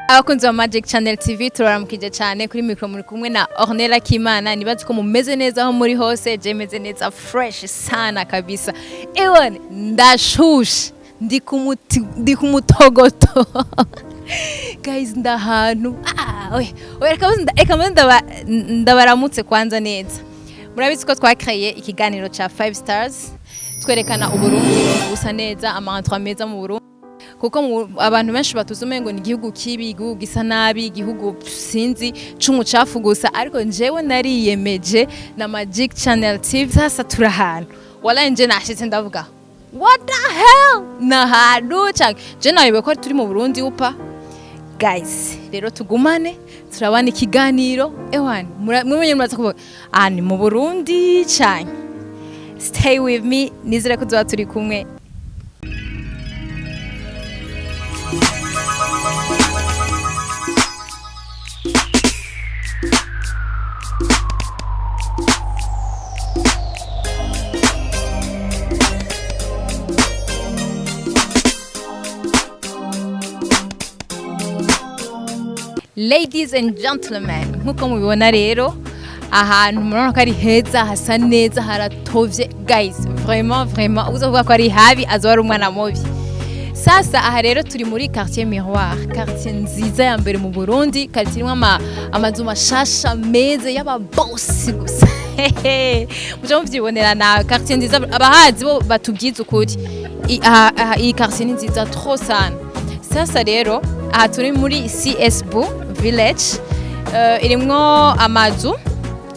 Abakunzi wa Magic Channel TV turaramukije cyane kuri micro muri kumwe na Ornella Kimana. Nibaze ko mumeze neza aho muri hose, je meze neza fresh sana kabisa. Ewan ndashushe ndi kumutogoto. Guys ndahantu ndabaramutse kwanza neza. Murabizi ko twakreye ikiganiro cha 5STARS twerekana uburundi busa neza amantra meza mu Burundi. Kuko abantu benshi batuzume ngo ni igihugu kibi, igihugu gisa nabi, igihugu sinzi c'umucafu gusa, ariko njewe nariyemeje na Magic Channel TV sasa turahantu. Wala nje nashitse ndavuga what the hell nahantu cyane je nayibe ko turi mu Burundi upa. Guys rero tugumane turabana ikiganiro ewani mwenye muraza kuvuga ni mu Burundi cyane. Stay with me nizere ko tuba turi kumwe. Ladies and gentlemen, nkuko mubibona rero ahantu murabona ko ari heza, hasa neza, haratovye. Guys vraiment uzovuga ko ari habi azoba ari umwana mubi. Sasa aha rero turi muri quartier Miroir, quartier nziza ya mbere mu Burundi, quartier irimo amazu mashasha meza y'aba boss gusa. Muje muvyibonera na quartier nziza, abahazi bo batubyiza ukuri. Iyi quartier ni nziza trop sana. Sasa rero aha turi muri SEE Burundi Village, irimwo amazu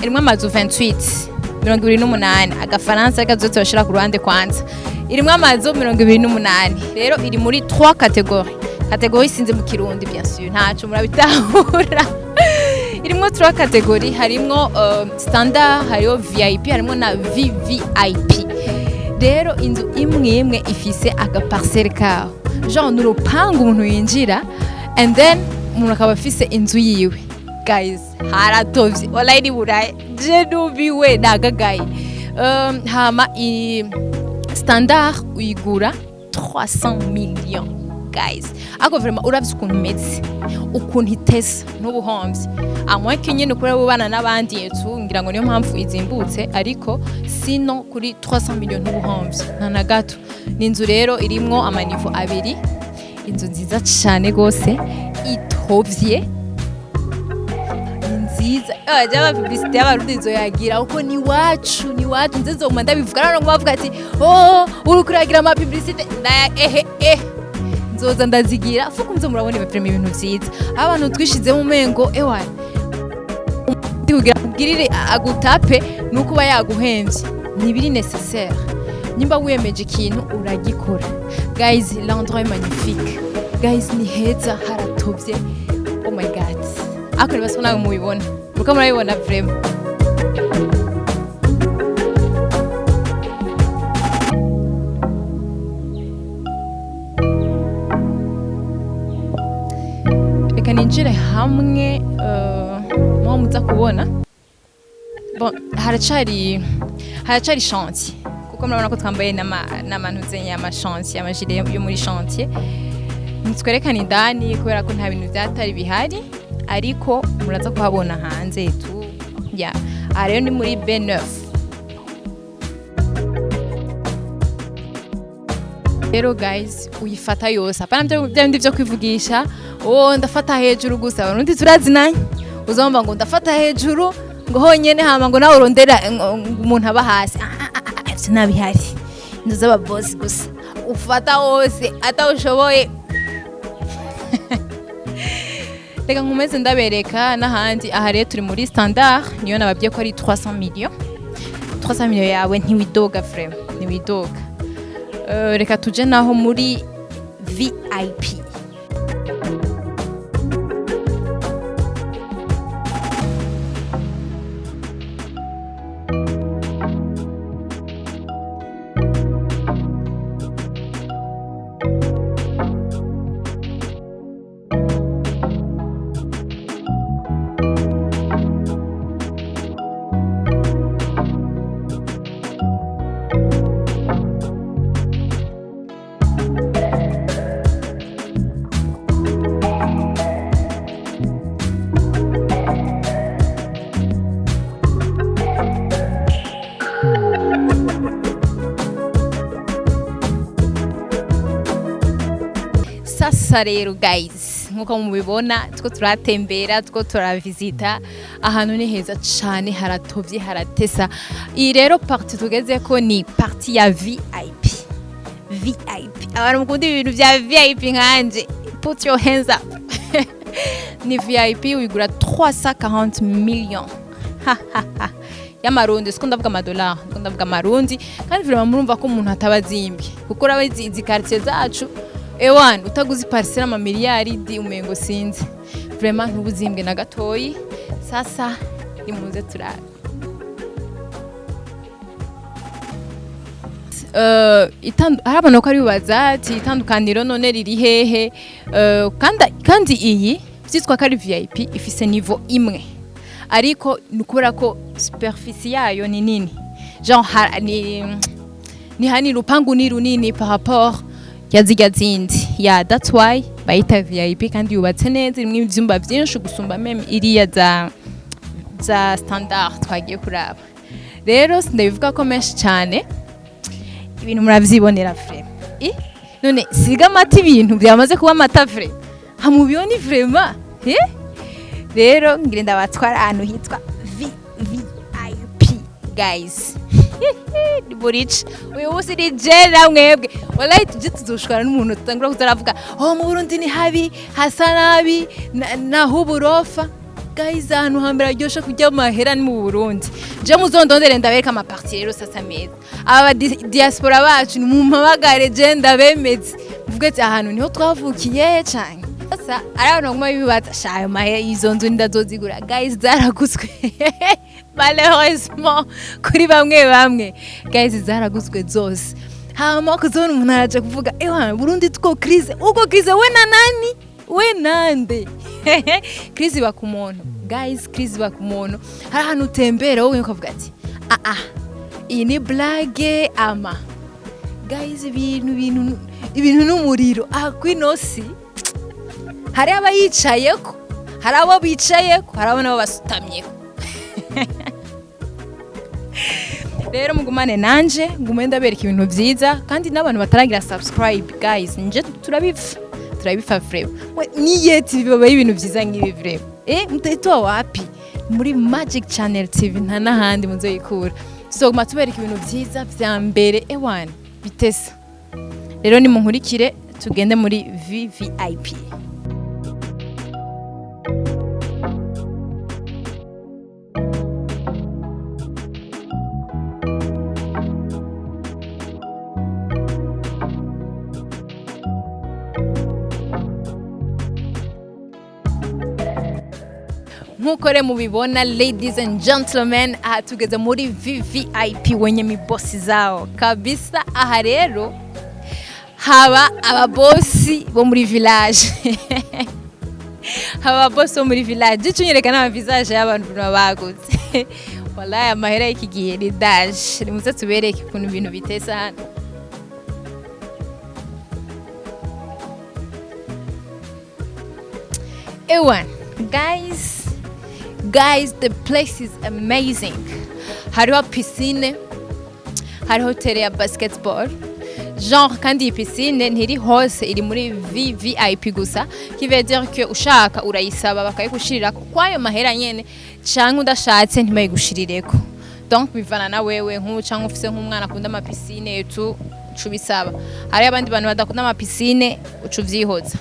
28 agafaransa gazoto bashira ku ruhande kwanza. Irimwo amazu 28 rero iri muri 3 categories sinze mu Kirundi bien sûr ntaco murabitahura. Irimwo 3 categories, harimwo standard, hariho VIP, harimwo na VVIP. Rero inzu imwe ifise aga parcelle kaho, genre n'urupangu umuntu yinjira and then umuntu akaba afise inzu yiwe. Guys haratovye wallahi ni burayi je nubiwe nagagaye. Hama standard uyigura 300 millions. Guys ako vraiment uravye ukuntu meze, ukuntu itese n'ubuhomvye, amwe kenyene kuri abo bana n'abandi yetu ngira ngo niyo mpamvu izimbutse, ariko sino kuri 300 millions n'ubuhomvye nta na gato. Ni inzu rero irimwo amanivo abiri, inzu nziza cyane gose itovye nziza. Jaba publicité y'abarundi zo yagira uko ni wacu nzizo mu ndabivuga rero ngo bavuga ati urukuragira ama publicité nzoza ndazigira fuko mzo murabona ibepreme ibintu vyiza abantu twishize mu mengo ewani kugira kugirire agutape nuko bayaguhemvye nibiri nécessaire. Nimba wiyemeje ikintu uragikora. Guys l'endroit est magnifique. Guys ni heza haratovye. Oh my god. Ako nibaswa nawe mubibona. Muko murabibona vraiment. Reka ninjire hamwe mwa muza kubona. Bon, haracari chantier. Kuko murabona ko twambaye n'amantuze y'amashantier, amajire yo muri chantier. Nitwerekana indani kubera ko nta bintu byatari bihari, ariko muraza kuhabona hanze tu. Rero ni muri B9. Rero guys uyifata yose, apana bindi byo kwivugisha ndafata hejuru gusa. Abantu turazinanye uzomba ngo ndafata hejuru ngo honyene hama ngo nawe urondera umuntu aba hasi. Sinabihari nduza aba boss gusa ufata wose atawushoboye. Reka nkomeze ndabereka n'ahandi. Aha rero turi muri standard, niyo nababye ko ari 300 millions yawe ntiwidoga vraiment ntiwidoga. Reka tuje naho muri VIP. sasa rero guys nkuko mubibona two turatembera two turavisita ahantu ni heza cyane haratovye haratesa iyi rero party tugeze ko ni party ya VIP abantu mukunda ibintu bya VIP nkanje put your hands up ni VIP wigura 340 millions y'amarundi siko ndavuga amadolari ndavuga amarundi kandi vraiment murumva ko umuntu atabazimbye kuko rabazizi quartier zacu ewan utaguzi parcelle ama miliyaridi umengo sinzi vraiment ntubuzimbwe na gatoyi sasa imuze turara harabona ko ari ubaza ati itandukaniro none riri hehe kandi iyi byitwa ko ari VIP ifise niveau imwe ariko nukubera ko superficie yayo ni nini genre ni hani rupangu ni runini par rapport yaziga zindi that's why bayita VIP kandi yubatse neza imwe ivyumba byinshi gusumba meme iriya za standard twagiye kuraba rero ndabivuga ko menshi cyane ibintu muravyibonera frère none siga mata ibintu byamaze kuba mata frère hamubiyoni vraiment rero ngire ndabatwara ahantu hitwa VIP guys Buric uyu musi ni jera mwebwe wallahi tujye tuzoshwana n'umuntu tutangura kutaravuga mu Burundi ni habi hasa nabi naho uburofa guys ahantu hambere aryosha kujya mahera ni mu Burundi je muzondondere ndabereka ama parti rero sasa meza aba diaspora bacu ni mu mpamagare je ndabemeze mvuge ati ahantu niho twavukiye cyane sasa arabona ngoma bibaza shayo mahera izo nzu ndazozigura guys zaraguzwe malheureusement kuri bamwe guys zaraguzwe zose hama kuzona umuntu araje kuvuga Burundi tuko crise uko crise we na nani we nande crise bakumuntu guys crise bakumuntu hari ahantu utembera wowe ukavuga ati iyi ni blague ama guys ibintu n'umuriro kwinosi hari abayicayeko hari abo bicayeko hari abo nabo basutamyeko rero mugumane nanje ngume ndabereka ibintu byiza kandi n'abantu bataragira subscribe guys nje turabifa frère we niyeti bibaye ibintu byiza ngibi frère mutaitwa wapi muri Magic Channel TV nta nahandi muzoyikura so matubereka ibintu byiza bya mbere ewan bitesa rero ni munkurikire tugende muri VIP nkukore mubibona ladies and gentlemen aha tugeze muri VIP wenye mibosi zao kabisa aha rero haba ababosi bo muri village haba ababosi bo muri village cyunyereka na visage y'abantu bagutse wallahi amahera ikigiye ni dash nimuze tubereke kuntu ibintu bitesa hano ewan guys the place is amazing hariho piscine hariho hotel ya basketball genre kandi piscine ntiri hose iri muri VIP gusa qui veut dire que ushaka urayisaba bakayigushirira kwayo mahera nyene canke udashatse ntibayigushirireko donc bivana na wewe nk'ucanke ufise nk'umwana akunda ama piscine etu cubisaba hari abandi bantu badakunda ama piscine ucuvyihoza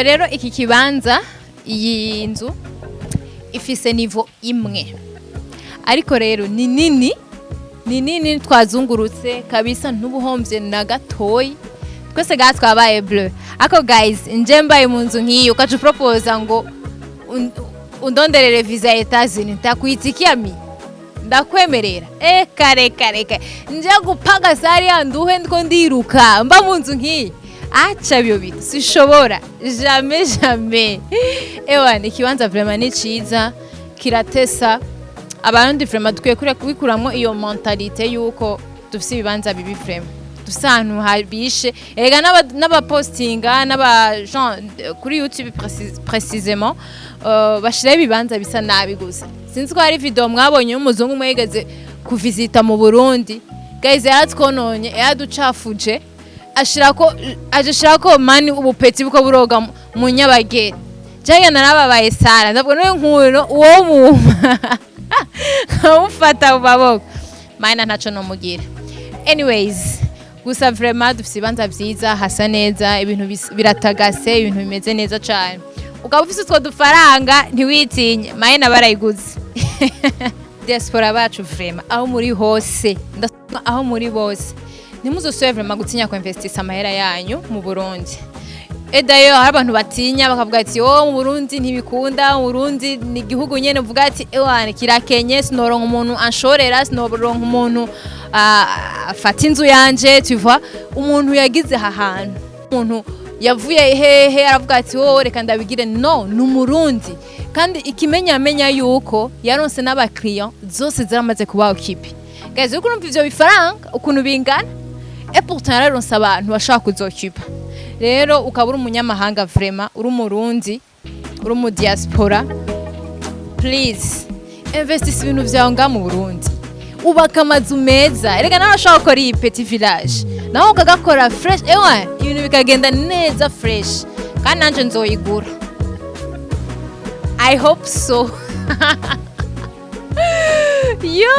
rero iki kibanza iyi nzu ifise niveau imwe ariko rero ni nini twazungurutse kabisa ntubuhomvye na gatoyi twese guys twabaye bleu ako guys nje mbaye mu nzu nk'iyo ukaje propose ngo undonderere visa ya Etats-Unis ndakwitikia mi ndakwemerera kare nje gupaga sari yanduhe ndiko ndiruka mba mu nzu nk'iyi acha byo bita sishobora jamais ewana ikibanza vraiment ni ciza kiratesa abantu vraiment dukwiye kubikuramwo iyo mentalite yuko dufise ibibanza bibi vraiment dusantu habishe ega n'abapostinga n'aba kuri YouTube précisément bashira ibibanza bisa nabi gusa sinzi ko hari video mwabonye umuzungu mwegeze kuvisita mu Burundi guys yaratwononye yaducafuje ashirako mani ubupeti buko buroga mu Nyabageni jaye narababaye sara ndabwo no nkuro uwo muma ufata ubaboko mana ntaco no mugira anyways gusa vraiment dufise ibanza vyiza hasa neza ibintu biratagase ibintu bimeze neza cyane ukaba ufise utwo dufaranga ntiwitinye mana barayiguze diaspora bacu vraiment aho muri hose aho muri bose nimuzosubire vraiment gutinya ko investisa amahera yanyu mu Burundi edayo hari abantu batinya bakavuga ati mu Burundi ntibikunda mu Burundi ni igihugu nyene uvuga ati ewane kirakenye sinoronka umuntu anshorera sinoronka umuntu afata inzu yanje tu vois umuntu yagize hahantu umuntu yavuye hehe aravuga ati reka ndabigire no n'umurundi kandi ikimenya yuko yaronse n'aba client zose ziramaze kuba occupé guys uko numva ivyo bifaranga ukuntu bingana pourtant yaronse abantu bashaka kuzoccupa rero ukabura umunyamahanga vraiment uri umurundi uri mu diaspora please investisse ibintu vyawe nga mu Burundi ubaka amazu meza erega narashaka gukora iyi petit village naho ukagakora fresh ibintu bikagenda neza fresh kandi nanje nzoyigura I hope so yo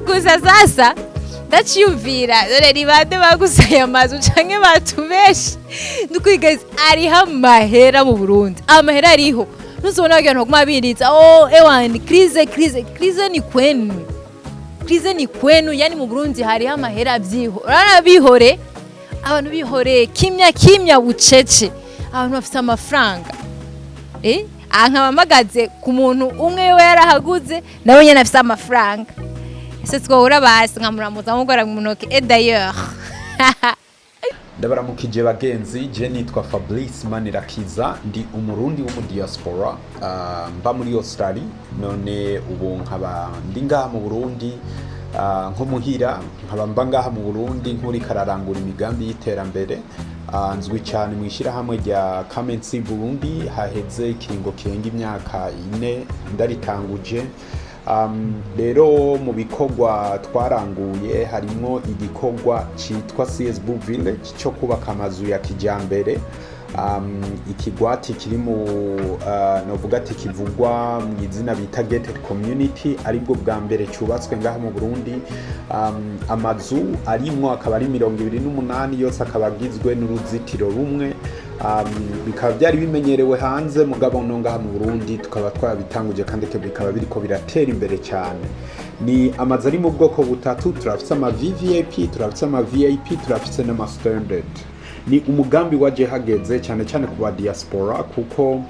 gusa sasa ndaciyumvira dore ribande bagusaya amazu canke batubeshe ndukwigaza ariho amahera mu Burundi amahera ariho nuzobona abantu baguma biritsa crise ni kwenu yani mu Burundi hariho amahera bihore abantu bihore kimya bucece abantu bafite amafaranga nkabamagaze ku muntu umwe we yarahaguze nawe nyene afite amafaranga ese twahura basi nkamuramuza mugora mu ntoke d'ailleurs ndabaramukije bagenzi je nitwa Fabrice Manirakiza ndi umurundi wo mu diaspora mba muri Australia none ubu nkaba ndi ngaha mu Burundi nko muhira nkaba mba ngaha mu Burundi nkuri kararangura imigambi y'iterambere nzwi cyane mwishira hamwe rya SEE Burundi haheze ikiringo kenga imyaka 4 ndaritanguje rero mu bikorwa twaranguye harimo igikorwa cyitwa SEE Burundi Village cyo kubaka amazu ya kijambere ikigwati kiri mu novuga ati kivugwa mu izina bita gated community aribwo bwa mbere cyubatswe ngaha mu Burundi amazu arimwo akaba ari 28 yose akaba agizwe n'uruzitiro rumwe bikaba byari bimenyerewe hanze mugabo no ngaha mu Burundi tukaba twabitanguje kandi bikaba biriko biratera imbere cyane ni amazu ari mu bwoko butatu turafise ama VVIP turafise ama VIP turafise n'ama standard ni umugambi waje hageze cyane ku ba diaspora kuko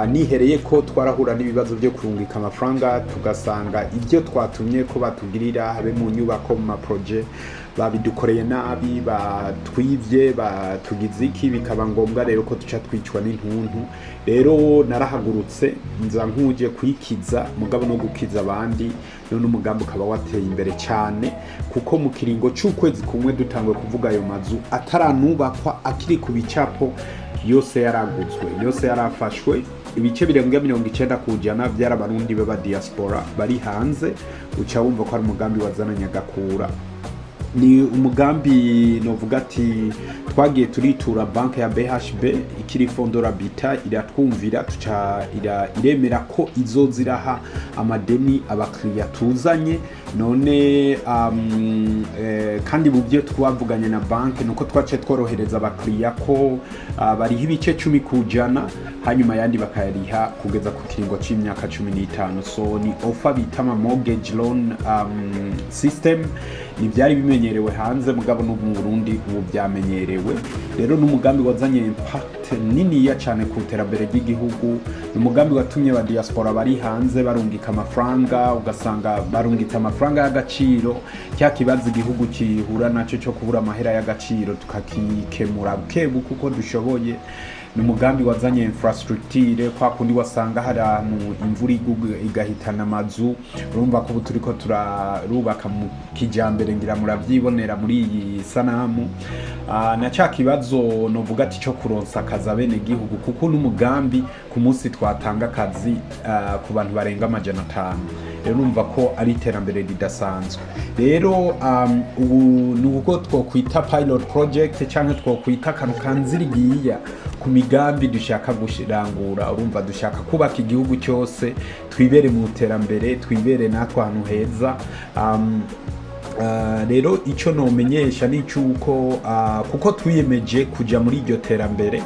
nihereye ko twarahura n'ibibazo byo kurungika amafaranga tugasanga ibyo twatumye ko batugirira habe mu nyubako mu project babidukoreye nabi batwivye batugize iki bikaba ngombwa rero ko tuca twicwa n'intuntu rero narahagurutse nza nkuje kwikiza mugabo no gukiza abandi none umugambi ukaba wateye imbere cyane kuko mu kiringo cy'ukwezi kumwe dutangwe kuvuga ayo mazu ataranubakwa akiri ku bicapo yose yaraguzwe yose yarafashwe ibice birenga 90 kujana byarabarundi baba diaspora bari hanze uca wumva ko ari umugambi wazananya gakura ni umugambi novuga ati twagiye turitura banke ya BHB ikiri fondora bita iratwumvira tuca iremera ko izoziraha amadeni abakiriya tuzanye none kandi mu byo twavuganye na banke nuko twace tworohereza abakiriya ko bariho ibice 10 kujana hanyuma yandi bakayariha kugeza ku kiringo c'imyaka 15 so ni offer bita mortgage loan system ni byari bimenyerewe hanze mugabo no mu Burundi ubu byamenyerewe rero n'umugambi wazanye impact niniya cyane ku iterambere ry'igihugu. Umugambi watumye aba diaspora bari hanze barungika amafaranga, ugasanga barungitse amafaranga y'agaciro, cya kibazo igihugu kihura nacyo cyo kubura amahera y'agaciro tukakikemura bukebuke uko dushoboye. Ni umugambi wazanye infrastructure, kwa kundi wasanga hari ahantu imvura igahitana amazu, urumva ko turiko turarubaka mu kijambere, ngira muravyibonera muri iyi sanamu. Na cya kibazo novuga ati cyo kuronsa akazi abene gihugu, kuko n'umugambi ku munsi twatanga akazi ku bantu barenga 500. Rero numva ko ari iterambere ridasanzwe. Rero ubu nuko twokwita pilot project cyangwa twokwita akantu kanzirigiya ku migambi dushaka gushirangura. Urumva dushaka kubaka igihugu cyose, twibere mu iterambere, twibere natwe ahantu heza. Rero icyo nomenyesha ni cyuko kuko twiyemeje kuja muri iryo terambere,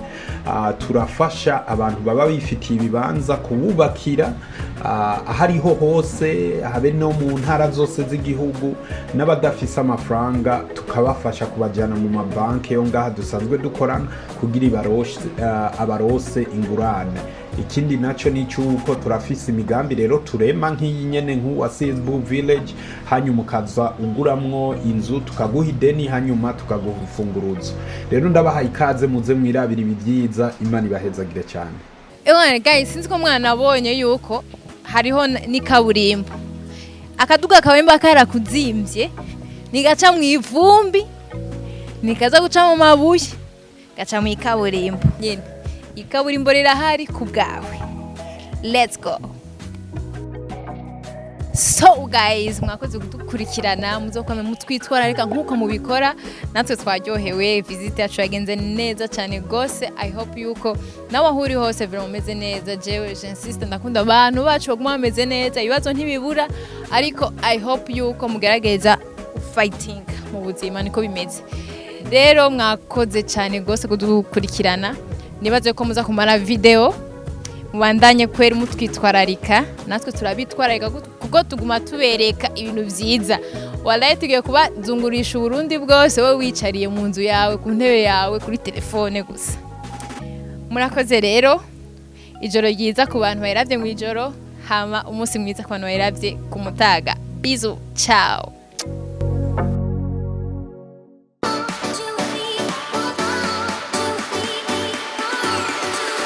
turafasha abantu baba bifitiye ibibanza kububakira ahariho hose, habe no mu ntara zose z'igihugu, n'abadafise amafaranga tukabafasha kubajyana mu mabanki yo ngaha dusanzwe dukorana kugira abarose ingurane. Ikindi naco ni cyuko turafise imigambi rero turema nk'iyi nyene nk'uwa SEE Burundu Village, hanyuma ukaza uguramwo inzu tukaguha ideni, hanyuma tukaguha urufunguruzo. Rero ndabaha ikaze muze mwirabira ibyiza, Imana ibahezagire cyane. Guys, sinzi ko mwana abonye yuko hariho ni kaburimbo, akaduga kawemba karakuzimvye, nigaca mu ivumbi, nikaza guca mu mabuye, gaca mu ikaburimbo nyene. Ikaburimbo rirahari ku bwawe. Let's go. So guys, mwakoze kudukurikirana, muzokwame mutwitwararika nkuko mubikora, natwe twaryohewe. Visit yacu yagenze neza cyane gose. I hope yuko nawe ahuri hose vraiment umeze neza. Jewe j'insiste, ndakunda abantu bacu baguma bameze neza, ibibazo ntibibura, ariko I hope yuko mugerageza fighting mu buzima, niko bimeze. Rero mwakoze cyane gose kudukurikirana. Nibaze ko muza kumara video, mubandanye kwera mutwitwararika, natwe turabitwararika kuko tuguma tubereka ibintu vyiza. Wallahi tugiye kuba zungurisha Burundi bwose, wowe wicariye mu nzu yawe, ku ntebe yawe, kuri telefone gusa. Murakoze rero, ijoro ryiza ku bantu bayiravye mu ijoro, hama umunsi mwiza ku bantu bayiravye ku mutaga. Bizu, ciao.